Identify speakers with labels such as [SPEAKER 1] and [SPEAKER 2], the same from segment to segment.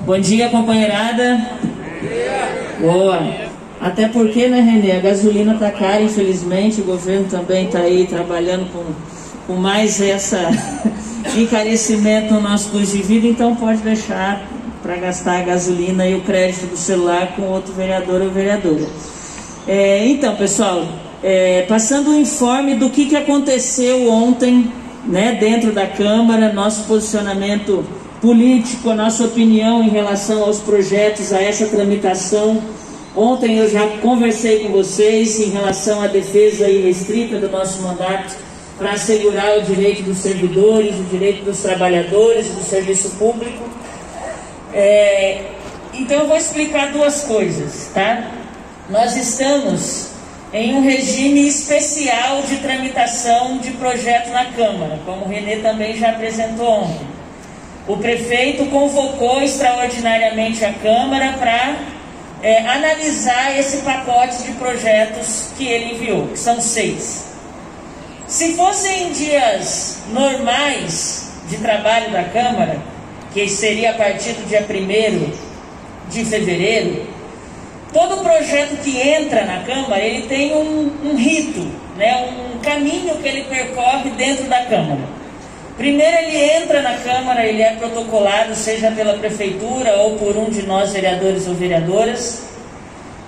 [SPEAKER 1] Bom dia, companheirada. Bom dia. Boa. Até porque, né, Renê, a gasolina tá cara, infelizmente. O governo também tá aí trabalhando com mais essa encarecimento no nosso custo de vida, então pode deixar para gastar a gasolina e o crédito do celular com outro vereador ou vereadora. Então, pessoal, passando um informe do que aconteceu ontem, né, dentro da Câmara, nosso posicionamento político, a nossa opinião em relação aos projetos, a essa tramitação. Ontem eu já conversei com vocês em relação à defesa irrestrita do nosso mandato para assegurar o direito dos servidores, o direito dos trabalhadores, do serviço público. Então eu vou explicar duas coisas, tá? Nós estamos em um regime especial de tramitação de projeto na Câmara, como o Renê também já apresentou ontem. O prefeito convocou extraordinariamente a Câmara para analisar esse pacote de projetos que ele enviou, que são 6. Se fossem dias normais de trabalho da Câmara, que seria a partir do dia 1º de fevereiro, todo projeto que entra na Câmara, ele tem um rito, né, um caminho que ele percorre dentro da Câmara. Primeiro ele entra na Câmara, ele é protocolado, seja pela Prefeitura ou por um de nós, vereadores ou vereadoras.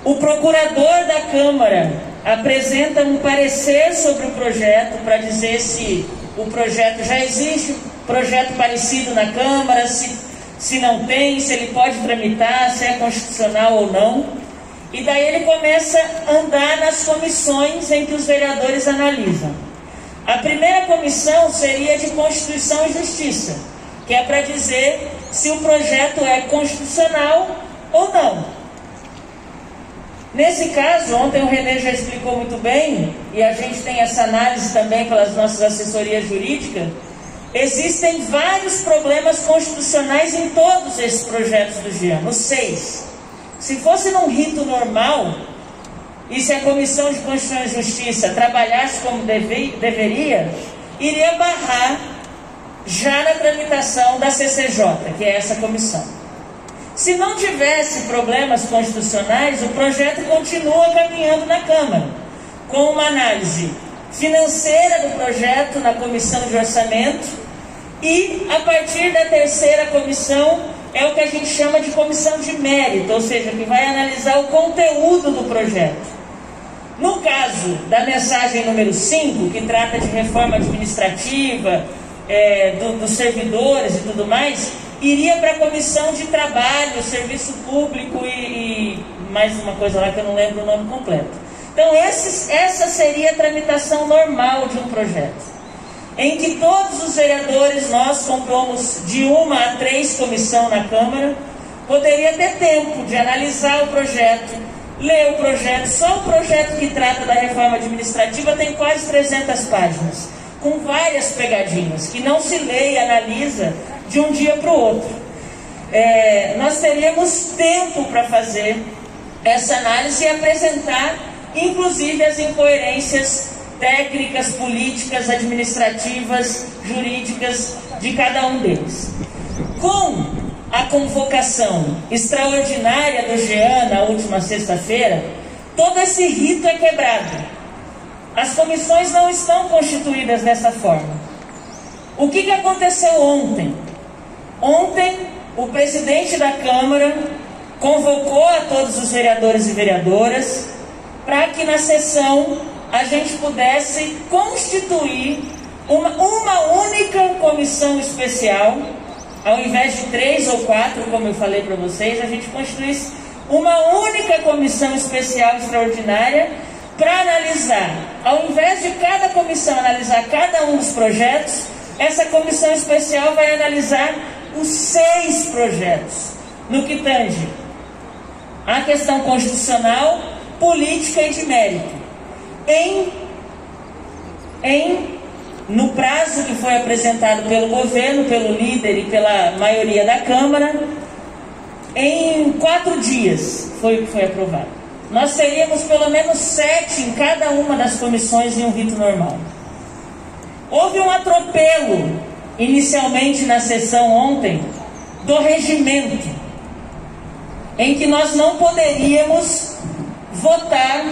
[SPEAKER 1] O procurador da Câmara apresenta um parecer sobre o projeto para dizer se o projeto já existe, projeto parecido na Câmara, se não tem, se ele pode tramitar, se é constitucional ou não. E daí ele começa a andar nas comissões em que os vereadores analisam. A primeira comissão seria de Constituição e Justiça, que é para dizer se o projeto é constitucional ou não. Nesse caso, ontem o Renê já explicou muito bem, e a gente tem essa análise também pelas nossas assessorias jurídicas, existem vários problemas constitucionais em todos esses projetos do Jean, os 6. Se fosse num rito normal, e se a Comissão de Constituição e Justiça trabalhasse como deveria, iria barrar já na tramitação da CCJ, que é essa comissão. Se não tivesse problemas constitucionais, o projeto continua caminhando na Câmara, com uma análise financeira do projeto na Comissão de Orçamento, e a partir da terceira comissão é o que a gente chama de comissão de mérito, ou seja, que vai analisar o conteúdo do projeto. No caso da mensagem número 5, que trata de reforma administrativa, dos servidores e tudo mais, iria para a Comissão de Trabalho, Serviço Público e mais uma coisa lá que eu não lembro o nome completo. Então essa seria a tramitação normal de um projeto, em que todos os vereadores, nós compomos de 1 a 3 comissões na Câmara, poderia ter tempo de analisar o projeto, ler o projeto. Só o projeto que trata da reforma administrativa tem quase 300 páginas, com várias pegadinhas, que não se lê e analisa de um dia para o outro. Nós teríamos tempo para fazer essa análise e apresentar, inclusive, as incoerências técnicas, políticas, administrativas, jurídicas de cada um deles. Com a convocação extraordinária do Jean na última sexta-feira, todo esse rito é quebrado. As comissões não estão constituídas dessa forma. O que aconteceu ontem? Ontem, o presidente da Câmara convocou a todos os vereadores e vereadoras para que na sessão a gente pudesse constituir uma única comissão especial. Ao invés de 3 ou 4, como eu falei para vocês, a gente constituísse uma única comissão especial extraordinária para analisar. Ao invés de cada comissão analisar cada um dos projetos, essa comissão especial vai analisar os 6 projetos, no que tange a questão constitucional, política e de mérito, no prazo que foi apresentado pelo governo, pelo líder e pela maioria da Câmara. Em 4 dias foi o que foi aprovado. Nós teríamos pelo menos 7 em cada uma das comissões em um rito normal. Houve um atropelo inicialmente na sessão ontem do regimento. em que nós não poderíamos votar,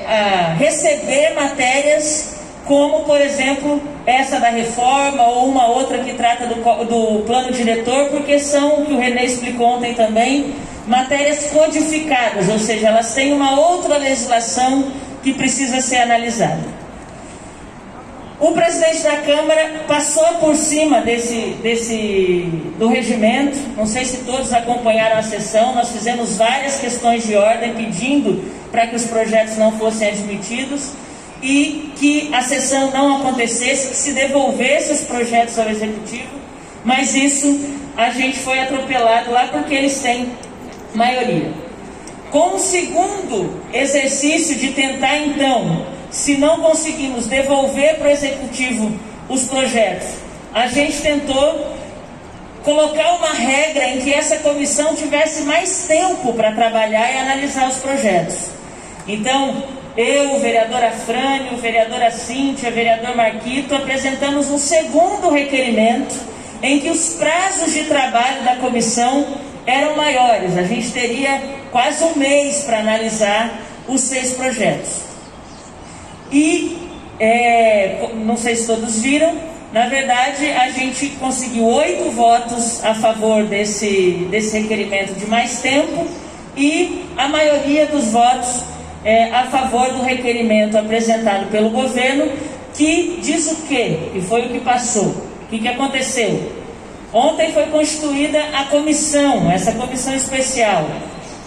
[SPEAKER 1] a receber matérias como, por exemplo, essa da reforma ou uma outra que trata do plano diretor, porque são, o que o René explicou ontem também, matérias codificadas, ou seja, elas têm uma outra legislação que precisa ser analisada. O presidente da Câmara passou por cima do regimento. Não sei se todos acompanharam a sessão. Nós fizemos várias questões de ordem pedindo para que os projetos não fossem admitidos e que a sessão não acontecesse, que se devolvesse os projetos ao Executivo, mas isso a gente foi atropelado lá porque eles têm maioria. Com o segundo exercício de tentar, então, se não conseguimos devolver para o Executivo os projetos, a gente tentou colocar uma regra em que essa comissão tivesse mais tempo para trabalhar e analisar os projetos. Então, eu, o vereador Afrânio, a vereadora Cíntia, o vereador Marquito, apresentamos um segundo requerimento em que os prazos de trabalho da comissão eram maiores. A gente teria quase um mês para analisar os 6 projetos. E, não sei se todos viram, na verdade a gente conseguiu 8 votos a favor desse requerimento de mais tempo e a maioria dos votos a favor do requerimento apresentado pelo governo, que diz o quê? Que foi o que passou. O que aconteceu? Ontem foi constituída a comissão, essa comissão especial,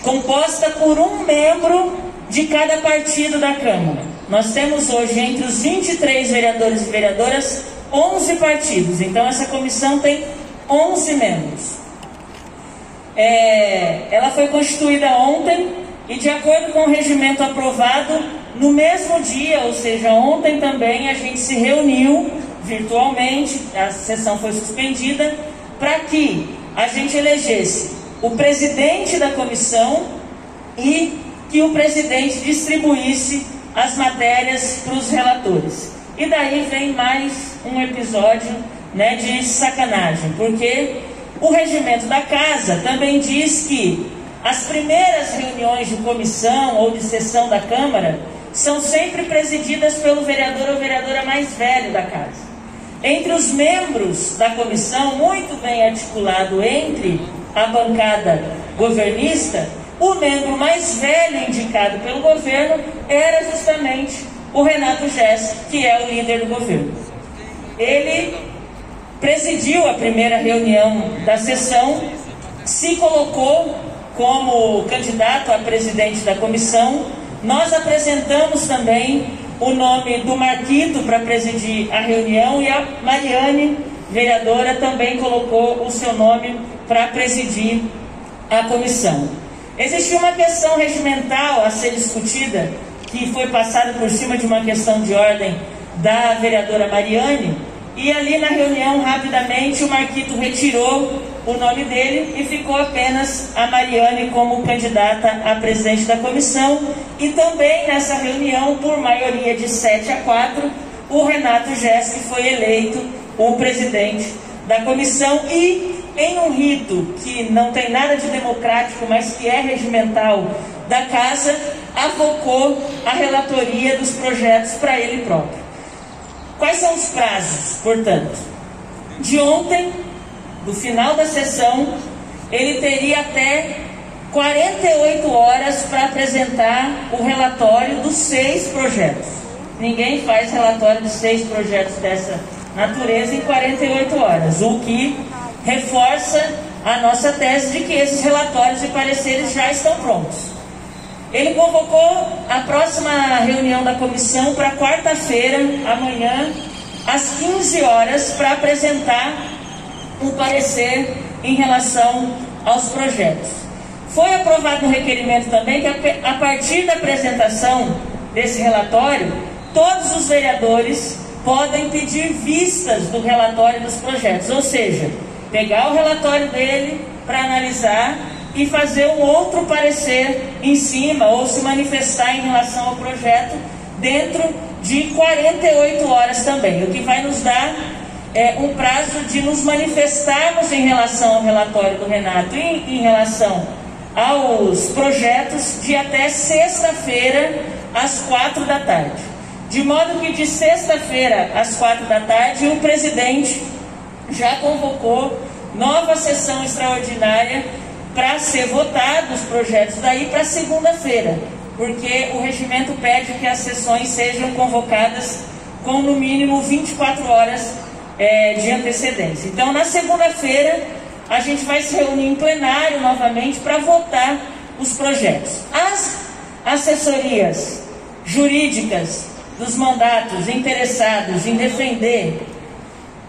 [SPEAKER 1] composta por um membro de cada partido da Câmara. Nós temos hoje, entre os 23 vereadores e vereadoras, 11 partidos. Então essa comissão tem 11 membros. Ela foi constituída ontem e, de acordo com o regimento aprovado, no mesmo dia, ou seja, ontem também, a gente se reuniu virtualmente, a sessão foi suspendida, para que a gente elegesse o presidente da comissão e que o presidente distribuísse as matérias para os relatores. E daí vem mais um episódio, né, de sacanagem, porque o regimento da casa também diz que as primeiras reuniões de comissão ou de sessão da Câmara são sempre presididas pelo vereador ou vereadora mais velho da casa. Entre os membros da comissão, muito bem articulado entre a bancada governista, o membro mais velho indicado pelo governo era justamente o Renato Gess, que é o líder do governo. Ele presidiu a primeira reunião da sessão, se colocou como candidato a presidente da comissão. Nós apresentamos também o nome do Marquito para presidir a reunião e a Mariane, vereadora, também colocou o seu nome para presidir a comissão. Existiu uma questão regimental a ser discutida, que foi passada por cima de uma questão de ordem da vereadora Mariane, e ali na reunião, rapidamente, o Marquito retirou o nome dele e ficou apenas a Mariane como candidata a presidente da comissão. E também nessa reunião, por maioria de 7-4, o Renato Gess, que foi eleito o presidente da comissão, e em um rito que não tem nada de democrático, mas que é regimental da casa, avocou a relatoria dos projetos para ele próprio. Quais são os prazos, portanto? De ontem, do final da sessão, ele teria até 48 horas para apresentar o relatório dos 6 projetos. Ninguém faz relatório de 6 projetos dessa natureza em 48 horas, o que reforça a nossa tese de que esses relatórios e pareceres já estão prontos. Ele convocou a próxima reunião da comissão para quarta-feira, amanhã, às 15 horas, para apresentar um parecer em relação aos projetos. Foi aprovado no requerimento também que, a partir da apresentação desse relatório, todos os vereadores podem pedir vistas do relatório dos projetos, ou seja, pegar o relatório dele para analisar e fazer um outro parecer em cima, ou se manifestar em relação ao projeto dentro de 48 horas também, o que vai nos dar um prazo de nos manifestarmos em relação ao relatório do Renato e em relação aos projetos de até sexta-feira, às 4 da tarde. De modo que de sexta-feira, às 4 da tarde, o presidente já convocou nova sessão extraordinária para ser votado os projetos daí para segunda-feira, porque o regimento pede que as sessões sejam convocadas com no mínimo 24 horas de antecedência. Então, na segunda-feira, a gente vai se reunir em plenário novamente para votar os projetos. As assessorias jurídicas dos mandatos interessados em defender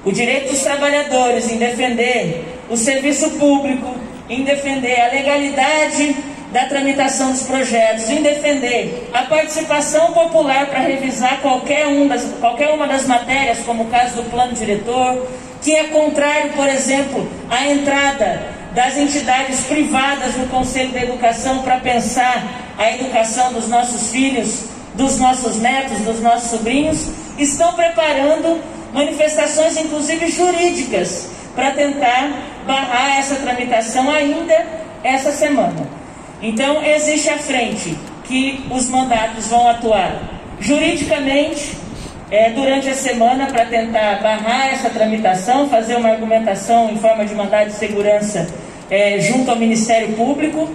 [SPEAKER 1] o direito dos trabalhadores, em defender o serviço público, em defender a legalidade da tramitação dos projetos, em defender a participação popular para revisar qualquer uma das matérias, como o caso do plano diretor, que é contrário, por exemplo, à entrada das entidades privadas no Conselho de Educação para pensar a educação dos nossos filhos, dos nossos netos, dos nossos sobrinhos, estão preparando manifestações, inclusive jurídicas, para tentar barrar essa tramitação ainda essa semana. Então, existe à frente que os mandatos vão atuar juridicamente durante a semana para tentar barrar essa tramitação, fazer uma argumentação em forma de mandado de segurança junto ao Ministério Público.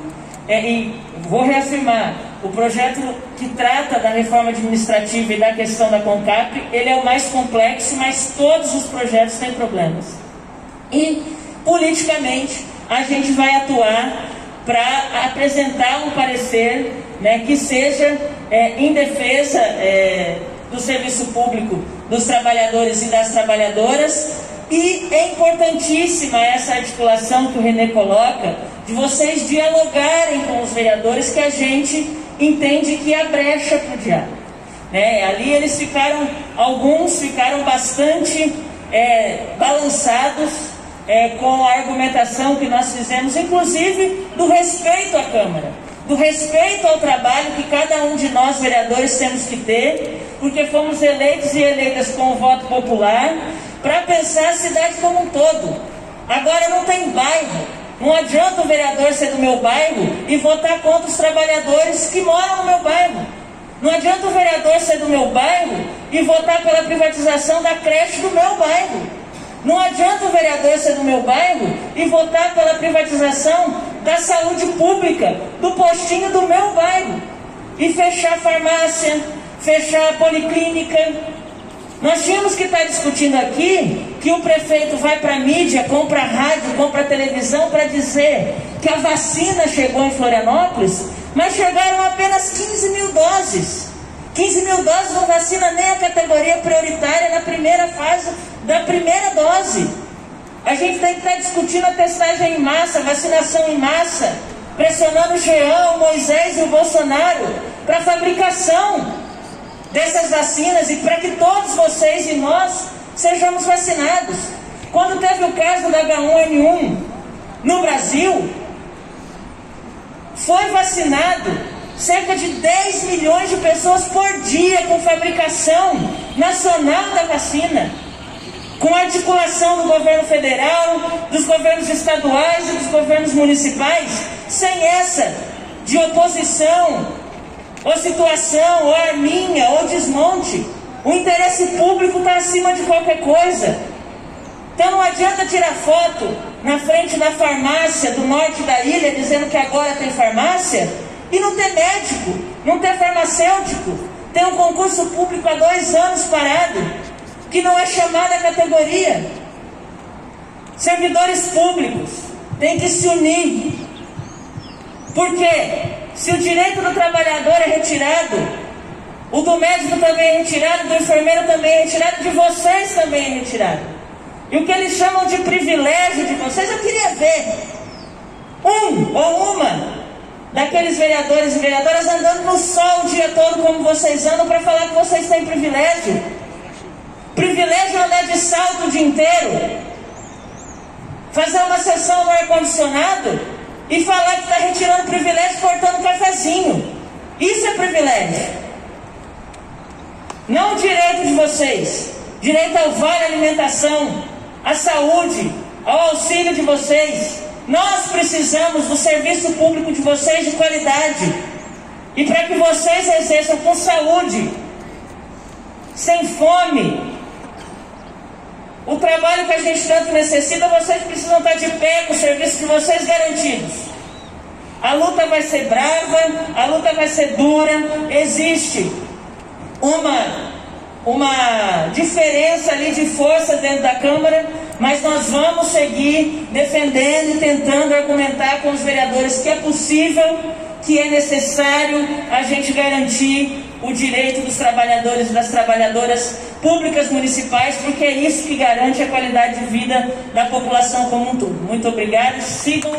[SPEAKER 1] E vou reafirmar, o projeto que trata da reforma administrativa e da questão da CONCAP, ele é o mais complexo, mas todos os projetos têm problemas. E, politicamente, a gente vai atuar para apresentar um parecer, né, que seja em defesa do serviço público, dos trabalhadores e das trabalhadoras. E é importantíssima essa articulação que o Renê coloca, de vocês dialogarem com os vereadores, que a gente entende que há brecha para o diálogo. Ali eles alguns ficaram bastante balançados com a argumentação que nós fizemos, inclusive do respeito à Câmara, do respeito ao trabalho que cada um de nós, vereadores, temos que ter, porque fomos eleitos e eleitas com o voto popular, para pensar a cidade como um todo. Agora não tem bairro. Não adianta o vereador ser do meu bairro e votar contra os trabalhadores que moram no meu bairro. Não adianta o vereador ser do meu bairro e votar pela privatização da creche do meu bairro. Não adianta o vereador ser do meu bairro e votar pela privatização da saúde pública, do postinho do meu bairro, e fechar a farmácia, fechar a policlínica. Nós tínhamos que estar discutindo aqui que o prefeito vai para a mídia, compra rádio, compra televisão para dizer que a vacina chegou em Florianópolis, mas chegaram apenas 15 mil doses. 15 mil doses não vacina nem a categoria prioritária na primeira fase da primeira dose. A gente tem que estar discutindo a testagem em massa, vacinação em massa, pressionando o Jean, o Moisés e o Bolsonaro para a fabricação dessas vacinas e para que todos vocês e nós sejamos vacinados. Quando teve o caso da H1N1 no Brasil, foi vacinado cerca de 10 milhões de pessoas por dia com fabricação nacional da vacina, com articulação do governo federal, dos governos estaduais e dos governos municipais, sem essa de oposição, ou situação, ou arminha, ou desmonte. O interesse público está acima de qualquer coisa. Então não adianta tirar foto na frente da farmácia do norte da ilha, dizendo que agora tem farmácia, e não ter médico, não ter farmacêutico. Tem um concurso público há 2 anos parado, que não é chamada a categoria. Servidores públicos têm que se unir. Por quê? Se o direito do trabalhador é retirado, o do médico também é retirado, do enfermeiro também é retirado, de vocês também é retirado. E o que eles chamam de privilégio de vocês, eu queria ver um ou uma daqueles vereadores e vereadoras andando no sol o dia todo como vocês andam, para falar que vocês têm privilégio. Privilégio é andar de salto o dia inteiro, fazer uma sessão no ar-condicionado e falar que está retirando privilégio cortando um cafezinho. Isso é privilégio. Não o direito de vocês. Direito ao vale alimentação, à saúde, ao auxílio de vocês. Nós precisamos do serviço público de vocês de qualidade. E para que vocês exerçam com saúde, sem fome, o trabalho que a gente tanto necessita, vocês precisam estar de pé com o serviço de vocês garantidos. A luta vai ser brava, a luta vai ser dura, existe uma diferença ali de força dentro da Câmara, mas nós vamos seguir defendendo e tentando argumentar com os vereadores que é possível, que é necessário a gente garantir o direito dos trabalhadores e das trabalhadoras públicas municipais, porque é isso que garante a qualidade de vida da população como um todo. Muito obrigado, sigam.